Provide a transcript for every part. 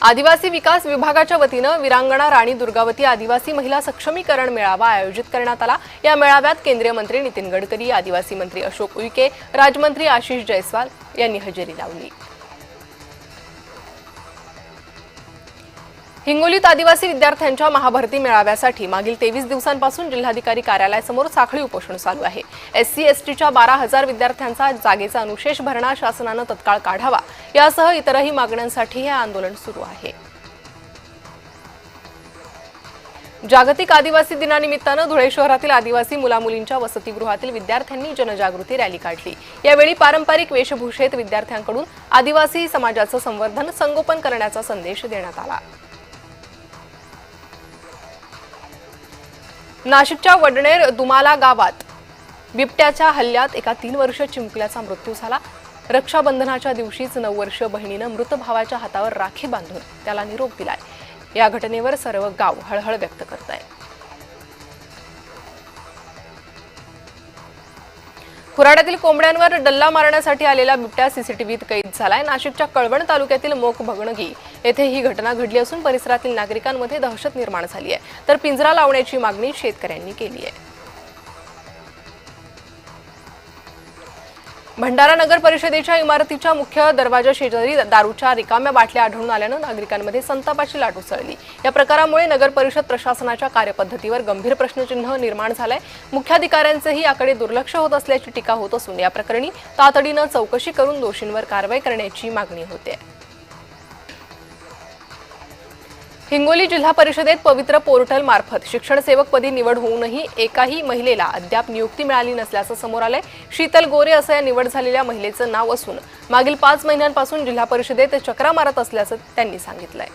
आदिवासी विकास विभागाच्या वतीने वीरांगणा राणी दुर्गावती आदिवासी महिला सक्षमीकरण मेळावा आयोजित करण्यात आला। या मेळाव्यात केंद्रीय मंत्री नितीन गडकरी, आदिवासी मंत्री अशोक उईके, राज्यमंत्री आशिष जयस्वाल यांनी हजेरी लावली। हिंगोलीत आदिवासी विद्यार्थ्यांच्या महाभरती मेळाव्यासाठी मागील 23 दिवसांपासून जिल्हाधिकारी कार्यालयासमोर साखळी उपोषण चालू आहे। SC/STच्या 12,000 विद्यार्थ्यांचा जागेचा अनुशेष भरणा शासनाने तत्काळ काढावा यासह इतरही मागण्यांसाठी हे आंदोलन सुरू आहे। जागतिक आदिवासी दिनानिमित्ताने धुळे शहरातील आदिवासी मुलामुलींच्या वसतिगृहातील विद्यार्थ्यांनी जनजागृती रॅली काढली। यावेळी पारंपरिक वेशभूषेत विद्यार्थ्यांकडून आदिवासी समाजाचे संवर्धन संगोपन करण्याचा संदेश देण्यात आला। नाशिकच्या वडनेर दुमाला गावात बिबट्याच्या हल्ल्यात एका 3 वर्षीय चिमुकल्याचा मृत्यू झाला। रक्षाबंधनाच्या दिवशीच 9 वर्षीय बहिणीने मृत भावाच्या हातावर राखी बांधून त्याला निरोप दिलाय। या घटनेवर सर्व गाव हळहळ व्यक्त करत आहे। खुराड्यातील कोंबड्यांवर डल्ला मारण्यासाठी आलेला बिबट्या सीसीटीव्हीत कैद झालाय। नाशिकच्या कळवण तालुक्यातील मोख भगणगी येथे ही घटना घडली असून परिसरातील नागरिकांमध्ये दहशत निर्माण झाली आहे, तर पिंजरा लावण्याची मागणी शेतकऱ्यांनी केली आहे। भंडारा नगर परिषदेच्या इमारतीच्या मुख्य दरवाजा शेजारी दारूच्या रिकाम्या बाटल्या आढळून आल्याने नागरिकांमध्ये संतापाची लाट उसळली। या प्रकारामुळे नगर परिषद प्रशासनाच्या कार्यपद्धतीवर गंभीर प्रश्नचिन्ह निर्माण झालंय। मुख्याधिकाऱ्यांचेही याकडे दुर्लक्ष होत असल्याची टीका होत असून या प्रकरणी तातडीने चौकशी करून दोषींवर कारवाई करण्याची मागणी होते। हिंगोली जिल्हा परिषदेत पवित्र पोर्टल मार्फत शिक्षण सेवक पदी निवड होऊनही एकाही महिलेला अद्याप नियुक्ती मिळाली नसल्याचं समोर आलंय। शीतल गोरे असं या निवड झालेल्या महिलेचं नाव असून मागील 5 महिन्यांपासून जिल्हा परिषदेत चक्रा मारत असल्याचं त्यांनी सांगितलंय।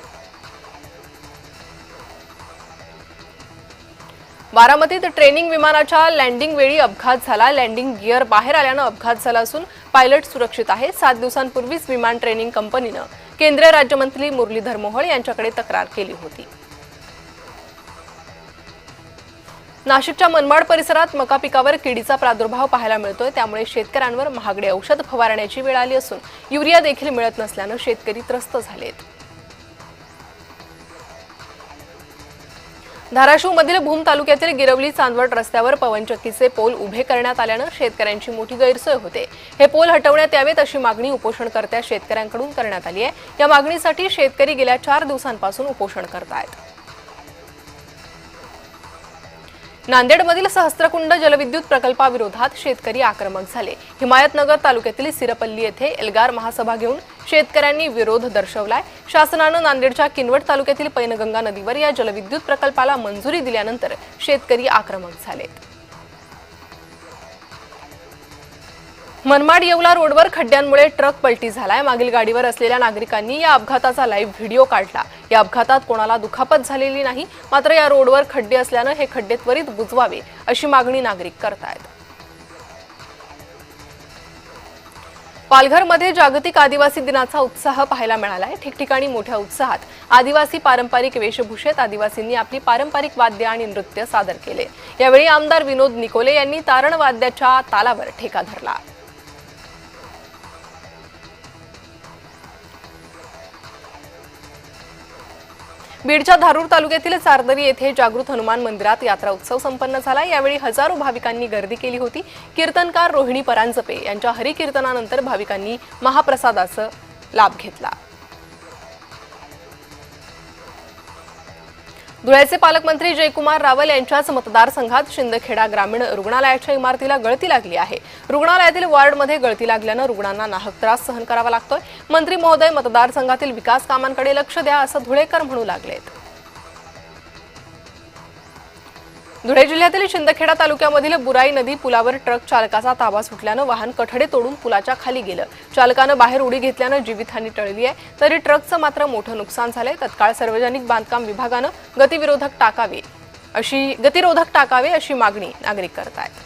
बारामतीत ट्रेनिंग विमानाच्या लँडिंग वेळी अपघात झाला। लँडिंग गिअर बाहेर आल्याने अपघात झाला असून पायलट सुरक्षित आहे। 7 दिवसांपूर्वीच विमान ट्रेनिंग कंपनीने केंद्रीय राज्यमंत्री मुरलीधर मोहोळ यांच्याकडे तक्रार केली होती। नाशिकच्या मनमाड परिसरात मका पिकावर किडीचा प्रादुर्भाव पाहायला मिळतोय, त्यामुळे शेतकऱ्यांवर महागडे औषध फवारण्याची वेळ आली असून युरिया देखील मिळत नसल्याने शेतकरी त्रस्त झालेत। धाराशिवमधील भूम तालुक्यातील गिरवली चांदवड रस्त्यावर पवनचक्कीचे पोल उभे करण्यात आल्याने शेतकऱ्यांची मोठी गैरसोय होते। हे पोल हटवण्यात यावेत अशी मागणी उपोषणकर्त्या शेतकऱ्यांकडून करण्यात आली आहे। या मागणीसाठी शेतकरी गेल्या 4 दिवसांपासून उपोषण करत आहेत। नांदेडमधील सहस्त्रकुंड जलविद्युत प्रकल्पाविरोधात शेतकरी आक्रमक झाले। हिमायतनगर तालुक्यातील सिरपल्ली येथे एल्गार महासभा घेऊन शेतकऱ्यांनी विरोध दर्शवलाय। शासनाने नांदेडच्या किनवट तालुक्यातील पैनगंगा नदीवर या जलविद्युत प्रकल्पाला मंजुरी दिल्यानंतर शेतकरी आक्रमक झाले। मनमाड येवला रोडवर खड्ड्यांमुळे ट्रक पलटी झालाय। मागील गाडीवर असलेल्या नागरिकांनी या अपघाताचा लाईव्ह व्हिडिओ काढला। या अपघातात कोणाला दुखापत झालेली नाही, मात्र या रोडवर खड्डे असल्याने हे खड्डे त्वरित बुजवावे अशी मागणी नागरिक करतायत। पालघरमध्ये जागतिक आदिवासी दिनाचा उत्साह पाहायला मिळालाय। ठिकठिकाणी मोठ्या उत्साहात आदिवासी पारंपरिक वेशभूषेत आदिवासींनी आपली पारंपरिक वाद्य आणि नृत्य सादर केले। यावेळी आमदार विनोद निकोले यांनी तारण वाद्याच्या तालावर ठेका धरला। बीडच्या धारूर तालुक्यातील सारदरी येथे जागृत हनुमान मंदिरात यात्रा उत्सव संपन्न झाला। यावेळी हजारो भाविकांनी गर्दी केली होती। कीर्तनकार रोहिणी परांजपे यांच्या हरिकीर्तनानंतर भाविकांनी महाप्रसादाचा लाभ घेतला। धुळ्याचे पालकमंत्री जयकुमार रावल यांच्याच मतदारसंघात शिंदखेडा ग्रामीण रुग्णालयाच्या इमारतीला गळती लागली आहे। रुग्णालयातील वॉर्डमध्ये गळती लागल्याने रुग्णांना नाहक त्रास सहन करावा लागतोय। मंत्री महोदय, मतदारसंघातील विकास कामांकडे लक्ष द्या असं धुळेकर म्हणू लागलेत। धुळे जिल्ह्यातील शिंदखेडा तालुक्यामधील बुराई नदी पुलावर ट्रक चालकाचा ताबा सुटल्याने वाहन कठडे तोडून पुलाच्या खाली गेलं। चालकाने बाहेर उडी घेतल्याने जीवितहानी टळली आहे, तरी ट्रकचं मात्र मोठं नुकसान झालंय। तत्काळ सार्वजनिक बांधकाम विभागाने गतिरोधक टाकावे अशी मागणी नागरिक करतायत।